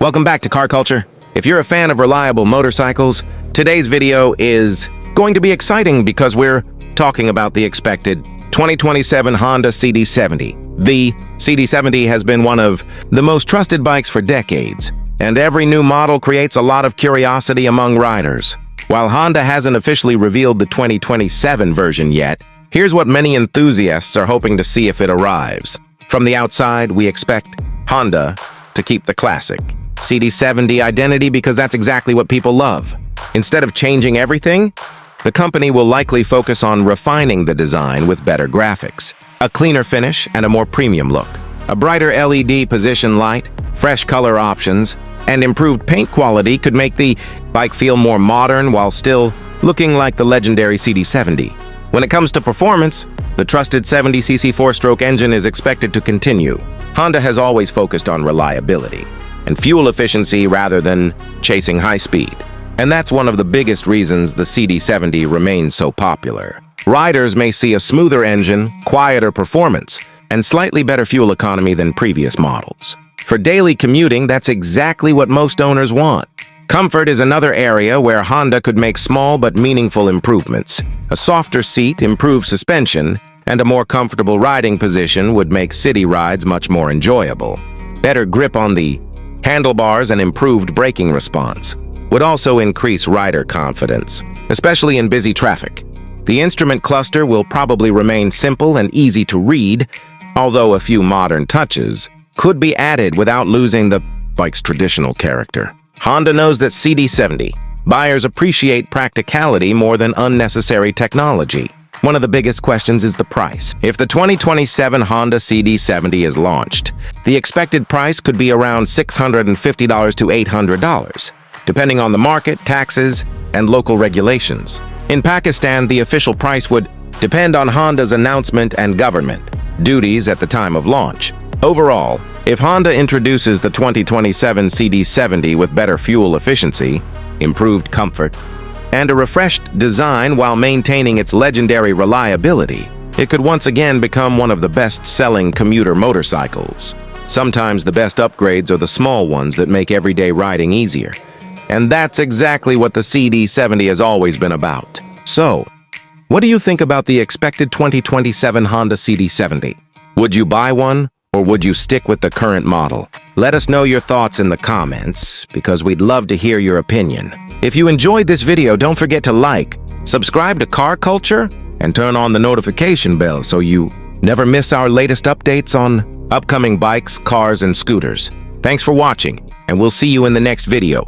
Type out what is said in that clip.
Welcome back to Car Culture. If you're a fan of reliable motorcycles, today's video is going to be exciting because we're talking about the expected 2027 Honda CD70. The CD70 has been one of the most trusted bikes for decades, and every new model creates a lot of curiosity among riders. While Honda hasn't officially revealed the 2027 version yet, here's what many enthusiasts are hoping to see if it arrives. From the outside, we expect Honda to keep the classic CD70 identity because that's exactly what people love. Instead of changing everything, the company will likely focus on refining the design with better graphics, a cleaner finish, and a more premium look. A brighter LED position light, fresh color options, and improved paint quality could make the bike feel more modern while still looking like the legendary CD70. When it comes to performance, the trusted 70cc four-stroke engine is expected to continue. Honda has always focused on reliability and fuel efficiency rather than chasing high speed. And that's one of the biggest reasons the CD70 remains so popular. Riders may see a smoother engine, quieter performance, and slightly better fuel economy than previous models. For daily commuting, that's exactly what most owners want. Comfort is another area where Honda could make small but meaningful improvements. A softer seat, improved suspension, and a more comfortable riding position would make city rides much more enjoyable. Better grip on the handlebars and improved braking response would also increase rider confidence, especially in busy traffic. The instrument cluster will probably remain simple and easy to read, although a few modern touches could be added without losing the bike's traditional character. Honda knows that CD70 buyers appreciate practicality more than unnecessary technology. One of the biggest questions is the price. If the 2027 Honda CD70 is launched, the expected price could be around $650 to $800, depending on the market, taxes, and local regulations. In Pakistan, the official price would depend on Honda's announcement and government duties at the time of launch. Overall, if Honda introduces the 2027 CD70 with better fuel efficiency, improved comfort, and a refreshed design while maintaining its legendary reliability, it could once again become one of the best-selling commuter motorcycles. Sometimes the best upgrades are the small ones that make everyday riding easier. And that's exactly what the CD70 has always been about. So, what do you think about the expected 2027 Honda CD70? Would you buy one, or would you stick with the current model? Let us know your thoughts in the comments, because we'd love to hear your opinion. If you enjoyed this video, don't forget to like, subscribe to Car Culture, and turn on the notification bell so you never miss our latest updates on upcoming bikes, cars, and scooters. Thanks for watching, and we'll see you in the next video.